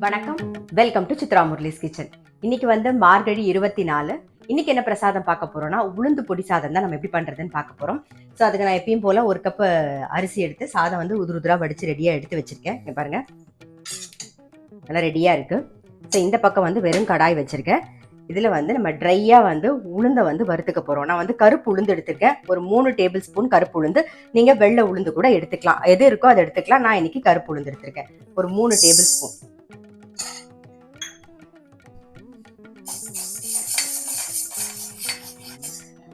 வணக்கம், welcome to Chitra Murali's kitchen. இன்னைக்கு வந்து மார்கழி 24. இன்னைக்கு என்ன பிரசாதம் பார்க்க போறோம்னா உளுந்து பொடி சாதம் தான் நம்ம எப்படி பண்றதுன்னு பார்க்க போறோம். ஸோ அதுக்கு நான் எப்பயும் போல ஒரு கப்பு அரிசி எடுத்து சாதம் வந்து உதுருதுரா வடிச்சு ரெடியா எடுத்து வச்சிருக்கேன். இங்க பாருங்க, நல்லா ரெடியா இருக்கு. ஸோ இந்த பக்கம் வந்து வெறும் கடாய் வச்சிருக்கேன். இதுல வந்து நம்ம ட்ரையா வந்து உளுந்தை வந்து வறுத்துக்க போறோம். நான் வந்து கருப்பு உளுந்து எடுத்திருக்கேன். ஒரு 3 டேபிள் ஸ்பூன் கருப்பு உளுந்து. நீங்க வெள்ளை உளுந்து கூட எடுத்துக்கலாம், எது இருக்கோ அதை எடுத்துக்கலாம். நான் இன்னைக்கு கருப்பு உளுந்து எடுத்திருக்கேன், ஒரு 3 டேபிள் ஸ்பூன்.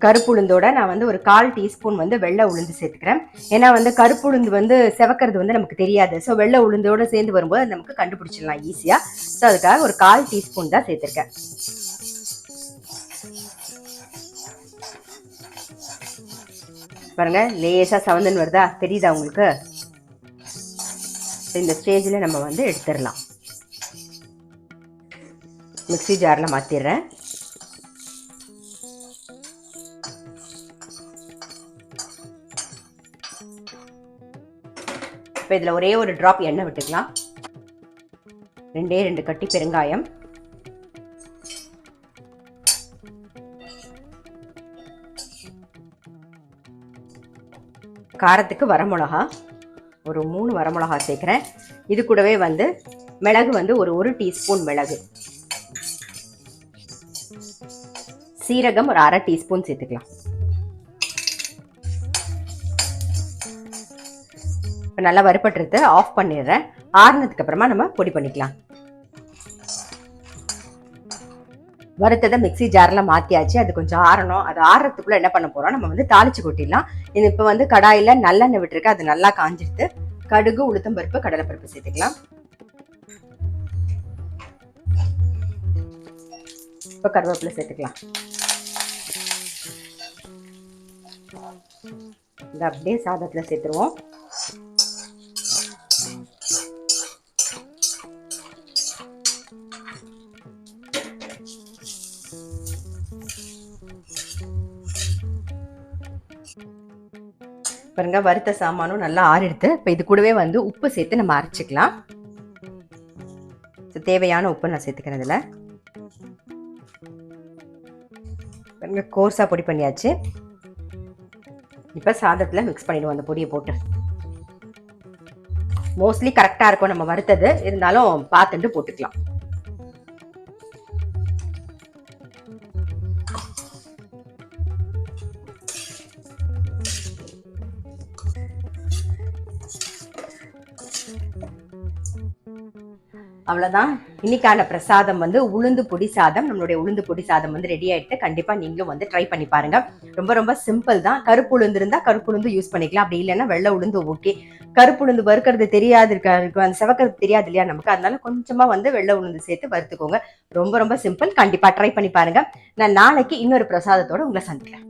கருப்பு உளுந்தோட நான் வந்து ஒரு 1/4 டீஸ்பூன் வந்து வெள்ளை உளுந்து சேர்த்துக்கிறேன். ஏன்னா வந்து கருப்பு உளுந்து வந்து செவக்கிறது வந்து நமக்கு தெரியாது. ஸோ வெள்ளை உளுந்தோட சேர்ந்து வரும்போது அது நமக்கு கண்டுபிடிச்சிடலாம் ஈஸியா. ஸோ அதுக்காக ஒரு 1/4 டீஸ்பூன் தான் சேர்த்திருக்கேன். பாருங்க, லேசா செவந்தன் வருதா, தெரியுதா உங்களுக்கு? இந்த ஸ்டேஜில் நம்ம வந்து எடுத்துடலாம். மிக்ஸி ஜாரில் மாற்றிடுறேன். இப்போ இதில் ஒரே ஒரு ட்ராப் எண்ணெய் விட்டுக்கலாம். 2 கட்டி பெருங்காயம், காரத்துக்கு வரமிளகா ஒரு 3 வரமிளகா சேர்க்குறேன். இது கூடவே வந்து மிளகு வந்து ஒரு டீஸ்பூன் மிளகு, சீரகம் ஒரு 1/2 டீஸ்பூன் சேர்த்துக்கலாம். இப்போ நல்லா வறுபட்டுறது ஆஃப் பண்ணிடுறேன். ஆறுனதுக்கு அப்புறமா நம்ம பொடி பண்ணிக்கலாம். வறுத்ததை மிக்ஸி ஜாரில் மாற்றியாச்சு. அது கொஞ்சம் ஆறணும். அது ஆறுறதுக்குள்ளே என்ன பண்ண போகிறோம், நம்ம வந்து தாளிச்சு கொட்டிடலாம். இது இப்போ வந்து கடாயில் நல்லெண்ணெய் விட்டுருக்கு, அது நல்லா காஞ்சிடுது. கடுகு, உளுத்தம்பருப்பு, கடலைப்பருப்பு சேர்த்துக்கலாம். இப்போ கருவேப்பிலை சேர்த்துக்கலாம். இந்த அப்படியே சாதத்தில் சேர்த்துருவோம். பாருங்க, வறுத்த சாமானும் நல்லா ஆறிடுது. இப்போ இது கூடவே வந்து உப்பு சேர்த்து நம்ம அரைச்சிக்கலாம். தேவையான உப்பு நான் சேர்த்துக்கிறேன். இதில் பாருங்க, கோர்ஸாக பொடி பண்ணியாச்சு. இப்போ சாதத்தில் மிக்ஸ் பண்ணிடுவோம் அந்த பொடியை போட்டு. மோஸ்ட்லி கரெக்டாக இருக்கும் நம்ம வறுத்தது, இருந்தாலும் பார்த்துட்டு போட்டுக்கலாம். அவ்வளோதான், இன்னைக்கான பிரசாதம் வந்து உளுந்து பொடி சாதம். நம்மளுடைய உளுந்து பொடி சாதம் வந்து ரெடி ஆயிட்டு. கண்டிப்பா நீங்களும் வந்து ட்ரை பண்ணி பாருங்க. ரொம்ப ரொம்ப சிம்பிள் தான். கருப்பு உளுந்து இருந்தா கருப்பு உளுந்து யூஸ் பண்ணிக்கலாம், அப்படி இல்லைன்னா வெள்ளை உளுந்து ஓகே. கருப்பு உளுந்து வறுக்கிறது தெரியாது இருக்கு, அந்த செவக்கிறது தெரியாது இல்லையா நமக்கு, அதனால கொஞ்சமா வந்து வெள்ளை உளுந்து சேர்த்து வறுத்துக்கோங்க. ரொம்ப ரொம்ப சிம்பிள். கண்டிப்பா ட்ரை பண்ணி பாருங்க. நான் நாளைக்கு இன்னொரு பிரசாதத்தோட உங்களை சந்திக்கிறேன்.